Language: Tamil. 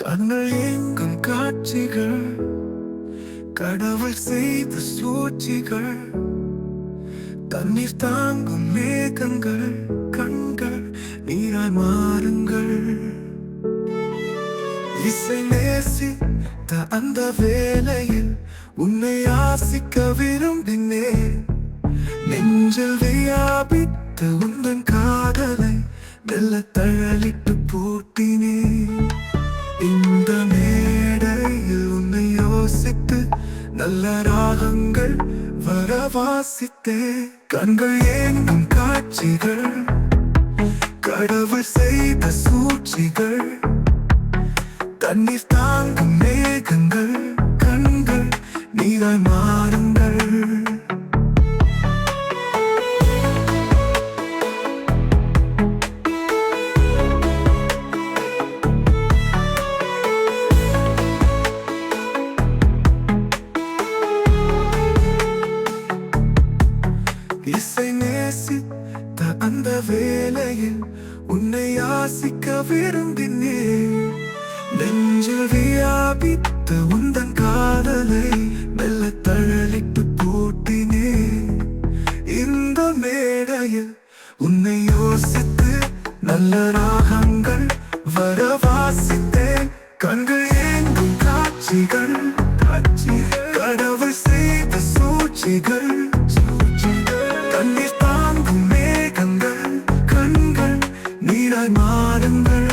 கண்கள் எங்கும் காட்சிகள், கடவுள் செய்த சூழ்ச்சிகள், தண்ணீர் தாங்கும் மேகங்கள், கண்கள் நீராய் மாறுங்கள். இசை நேசித்த அந்த வேளையில் உன்னை ஆசிக்க விரும்பினேன். நெஞ்சில் வியாபித்த உந்தன் காதலை மெல்ல தழலிட்டு பூட்டினேன். இந்த மேடையில் உன்னை யோசித்து நல்ல ராகங்கள் வர வாசித்தே. கண்கள் ஏங்கும் காட்சிகள், கடவுள் செய்த சூழ்ச்சிகள், தண்ணீர் தாங்கும் மேகங்கள், கண்கள் நீராய் மாறுங்கள். இசை நேசித்த அந்த வேளையில் உன்னை ஆசிக்க விரும்பினேன். நெஞ்சில் வியாபித்த உந்தன் காதலை மெல்ல தழலிட்டு பூட்டினேன். இந்த மேடையில் உன்னை யோசித்து நல்ல ராகங்கள் வர வாசித்தேன். கண்கள் ஏங்கும் காட்சிகள், கடவுள் செய்த சூழ்ச்சிகள், தண்ணீர் தாங்கும் மேகங்கள், கண்கள் நீராய் மாறுங்கள்.